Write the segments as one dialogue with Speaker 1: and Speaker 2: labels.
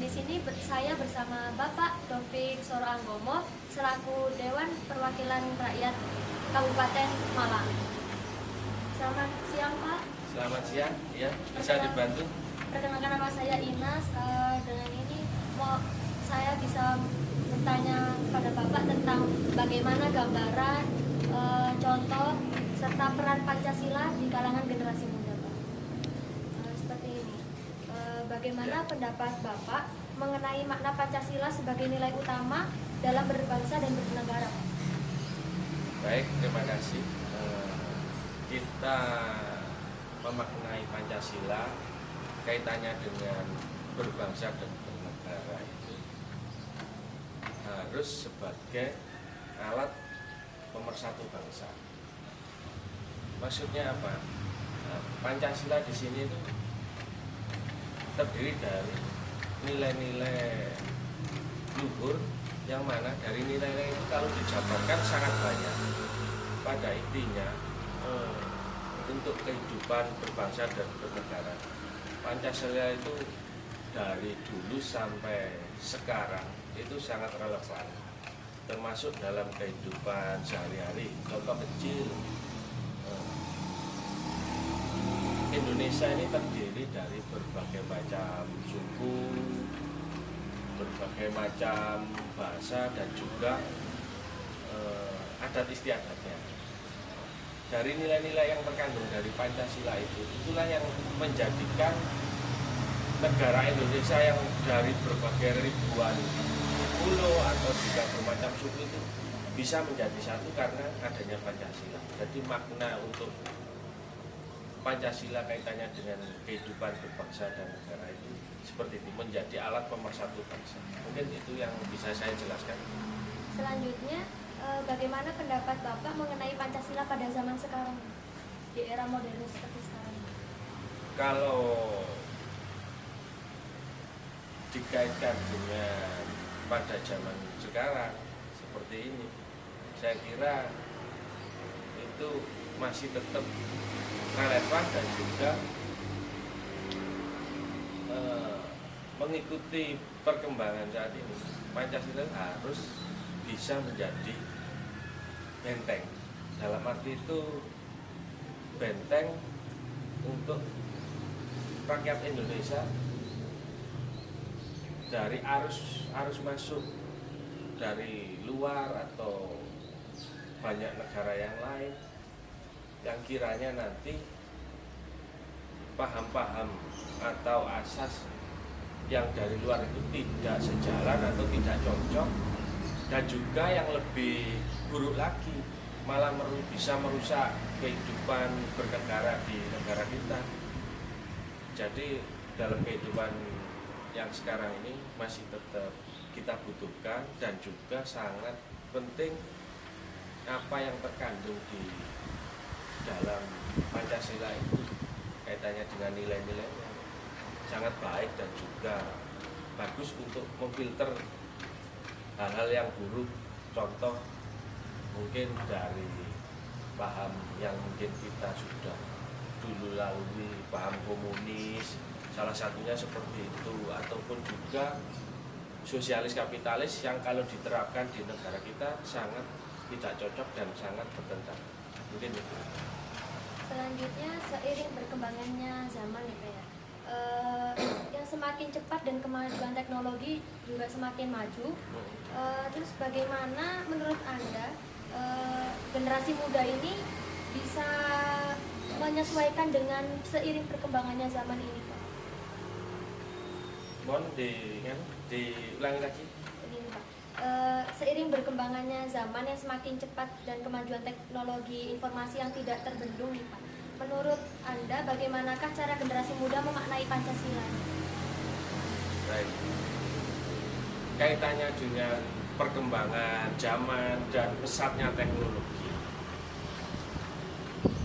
Speaker 1: di sini saya bersama Bapak Taufik Soroanggomo selaku Dewan Perwakilan Rakyat Kabupaten Malang. Selamat siang Pak.
Speaker 2: Selamat siang, ya bisa dibantu.
Speaker 1: Perkenalkan nama saya Inas. Dengan ini saya bisa bertanya kepada Bapak tentang bagaimana gambaran, contoh serta peran Pancasila di kalangan generasi muda, Pak. Seperti ini. Bagaimana pendapat Bapak mengenai makna Pancasila sebagai nilai utama dalam berbangsa dan bernegara?
Speaker 2: Baik, terima kasih. Kita memaknai Pancasila kaitannya dengan berbangsa dan bernegara itu harus sebagai alat pemersatu bangsa. Maksudnya apa? Pancasila di sini itu terdiri dari nilai-nilai luhur yang mana dari nilai-nilai itu kalau dijabarkan sangat banyak. Pada intinya untuk kehidupan berbangsa dan bernegara, Pancasila itu dari dulu sampai sekarang itu sangat relevan, termasuk dalam kehidupan sehari-hari. Contoh kecil, Indonesia ini terdiri dari berbagai macam suku, berbagai macam bahasa, dan juga adat istiadatnya. Dari nilai-nilai yang terkandung dari Pancasila itulah yang menjadikan negara Indonesia yang dari berbagai ribuan pulau atau juga bermacam suku itu bisa menjadi satu karena adanya Pancasila. Jadi makna untuk Pancasila kaitannya dengan kehidupan berbangsa dan negara itu seperti itu, menjadi alat pemersatu bangsa. Mungkin itu yang bisa saya jelaskan.
Speaker 1: Selanjutnya, bagaimana pendapat Bapak mengenai Pancasila pada zaman sekarang, di era modern seperti sekarang?
Speaker 2: Kalau dikaitkan dengan pada zaman sekarang seperti ini, saya kira itu masih tetap relevan dan juga mengikuti perkembangan saat ini. Pancasila harus bisa menjadi benteng, dalam arti itu benteng untuk rakyat Indonesia dari arus masuk dari luar atau banyak negara yang lain yang kiranya nanti paham-paham atau asas yang dari luar itu tidak sejalan atau tidak cocok, dan juga yang lebih buruk lagi malah bisa merusak kehidupan bernegara di negara kita. Jadi dalam kehidupan yang sekarang ini masih tetap kita butuhkan dan juga sangat penting apa yang terkandung di dalam Pancasila itu kaitannya dengan nilai-nilainya sangat baik dan juga bagus untuk memfilter hal-hal yang buruk. Contoh mungkin dari paham yang mungkin kita sudah dulu lalui, paham komunis salah satunya seperti itu, ataupun juga sosialis kapitalis yang kalau diterapkan di negara kita sangat tidak cocok dan sangat bertentangan. Mungkin itu.
Speaker 1: Selanjutnya, seiring berkembangannya zaman yang semakin cepat dan kemajuan teknologi juga semakin maju, terus bagaimana menurut Anda generasi muda ini bisa menyesuaikan dengan seiring perkembangannya zaman ini, Pak?
Speaker 2: Mohon diulangi lagi.
Speaker 1: Begini, Pak. Seiring berkembangannya zaman yang semakin cepat dan kemajuan teknologi informasi yang tidak terbendung nih, Pak, menurut Anda bagaimanakah cara generasi muda memaknai Pancasila?
Speaker 2: Baik. Kaitannya dengan perkembangan zaman dan pesatnya teknologi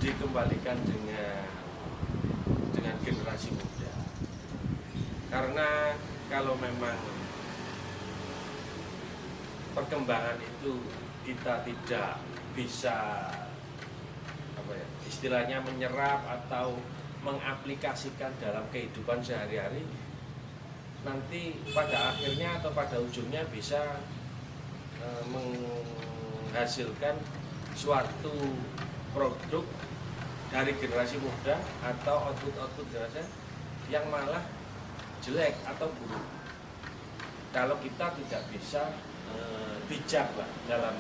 Speaker 2: dikembalikan dengan generasi muda. Karena kalau memang perkembangan itu kita tidak bisa istilahnya menyerap atau mengaplikasikan dalam kehidupan sehari-hari, nanti pada akhirnya atau pada ujungnya bisa menghasilkan suatu produk dari generasi muda atau output generasi yang malah jelek atau buruk. Kalau kita tidak bisa bijak lah dalam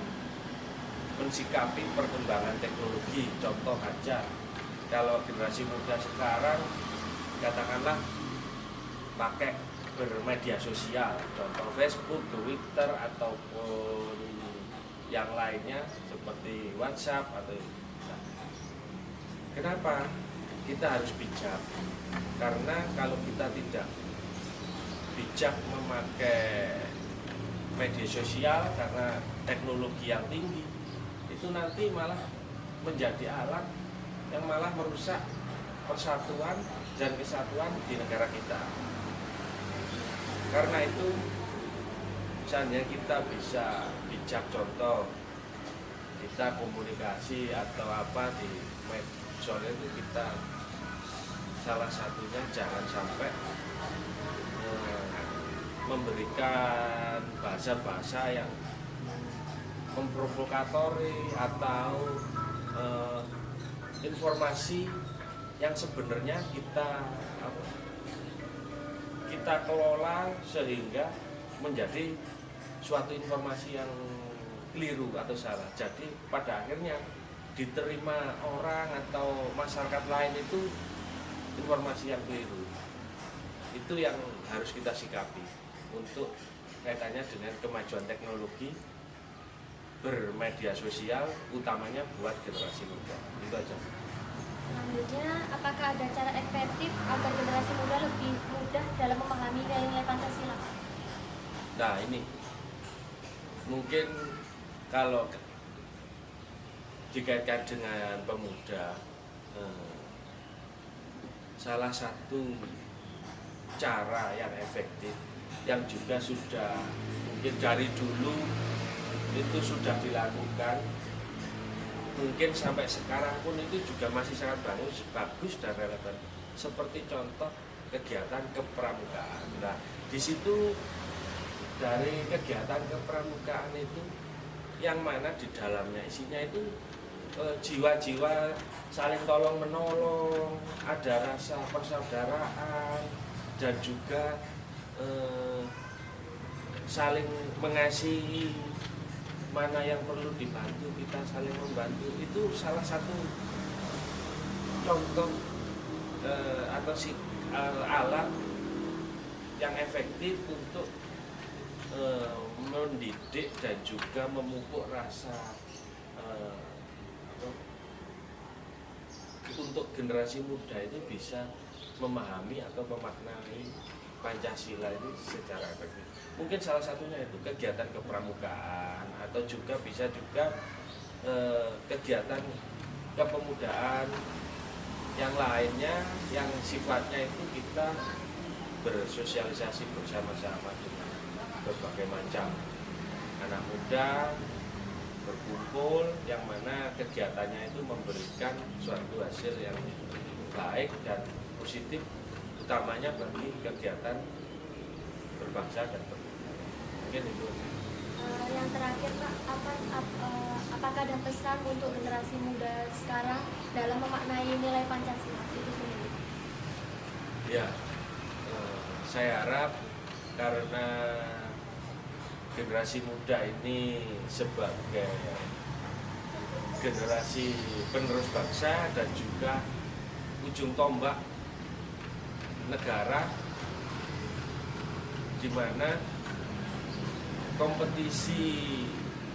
Speaker 2: mensikapi perkembangan teknologi. Contoh aja, kalau generasi muda sekarang katakanlah pakai bermedia sosial, contoh Facebook, Twitter, ataupun yang lainnya seperti WhatsApp atau kenapa kita harus bijak? Karena kalau kita tidak bijak memakai media sosial karena teknologi yang tinggi, itu nanti malah menjadi alat yang malah merusak persatuan dan kesatuan di negara kita. Karena itu misalnya kita bisa bijak, contoh kita komunikasi atau apa di media itu kita salah satunya jangan sampai memberikan bahasa-bahasa yang memprovokatori atau informasi yang sebenarnya kita kelola sehingga menjadi suatu informasi yang keliru atau salah. Jadi pada akhirnya diterima orang atau masyarakat lain itu informasi yang keliru. Itu yang harus kita sikapi untuk kaitannya dengan kemajuan teknologi bermedia sosial, utamanya buat generasi muda. Itu aja.
Speaker 1: Selanjutnya, apakah ada cara efektif agar generasi muda lebih mudah dalam memahami nilai-nilai Pancasila?
Speaker 2: Nah ini mungkin kalau dikaitkan dengan pemuda, salah satu cara yang efektif yang juga sudah mungkin dari dulu itu sudah dilakukan, mungkin sampai sekarang pun itu juga masih sangat bagus dan relevan, seperti contoh kegiatan kepramukaan. Nah di situ dari kegiatan kepramukaan itu yang mana di dalamnya isinya itu jiwa-jiwa saling tolong menolong, ada rasa persaudaraan dan juga saling mengasihi. Mana yang perlu dibantu kita saling membantu, itu salah satu contoh atau alat yang efektif untuk mendidik dan juga memupuk rasa untuk generasi muda itu bisa memahami atau memaknai Pancasila ini secara efektif. Mungkin salah satunya itu kegiatan kepramukaan atau juga bisa juga kegiatan kepemudaan yang lainnya yang sifatnya itu kita bersosialisasi bersama-sama dengan berbagai macam anak muda berkumpul, yang mana kegiatannya itu memberikan suatu hasil yang baik dan positif, utamanya bagi kegiatan berbangsa dan bernegara. Mungkin itu.
Speaker 1: Yang terakhir Pak, apakah ada pesan untuk generasi muda sekarang dalam memaknai nilai Pancasila itu sendiri?
Speaker 2: Ya, saya harap karena generasi muda ini sebagai generasi penerus bangsa dan juga ujung tombak negara, di mana kompetisi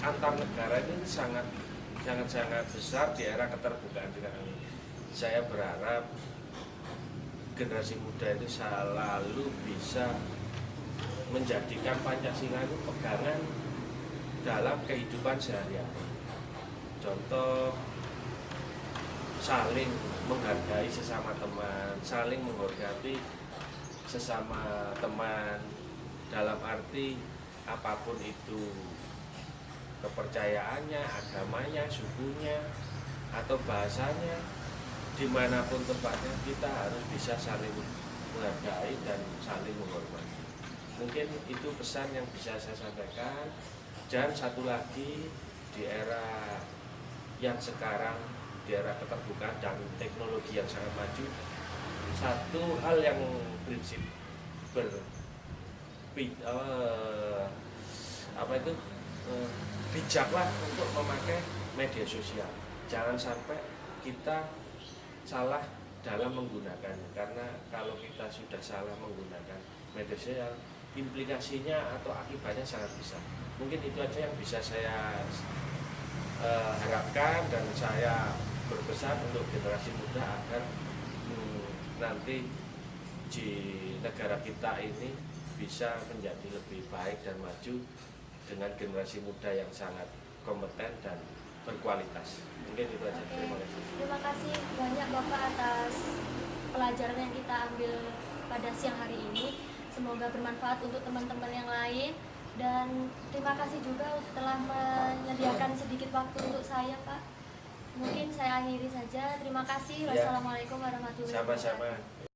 Speaker 2: antar negara ini sangat besar di era keterbukaan sekarang ini. Saya berharap generasi muda itu selalu bisa menjadikan Pancasila itu pegangan dalam kehidupan sehari-hari. Contoh, saling menghargai sesama teman, saling menghormati sesama teman, dalam arti apapun itu kepercayaannya, agamanya, sukunya, atau bahasanya, dimanapun tempatnya kita harus bisa saling menghargai dan saling menghormati. Mungkin itu pesan yang bisa saya sampaikan. Dan satu lagi, di era yang sekarang, di era keterbukaan dan teknologi yang sangat maju, satu hal yang prinsip bijaklah untuk memakai media sosial. Jangan sampai kita salah dalam menggunakannya, karena kalau kita sudah salah menggunakan media sosial, implikasinya atau akibatnya sangat besar. Mungkin itu aja yang bisa saya harapkan, dan saya berpesan untuk generasi muda agar nanti di negara kita ini bisa menjadi lebih baik dan maju dengan generasi muda yang sangat kompeten dan berkualitas. Mungkin itu aja.
Speaker 1: Oke,
Speaker 2: Terima kasih.
Speaker 1: terima kasih banyak Bapak atas pelajaran yang kita ambil pada siang hari ini. Semoga bermanfaat untuk teman-teman yang lain. Dan terima kasih juga telah menyediakan sedikit waktu untuk saya, Pak. Mungkin saya akhiri saja. Terima kasih.
Speaker 2: Ya.
Speaker 1: Wassalamualaikum warahmatullahi wabarakatuh.
Speaker 2: Sama-sama.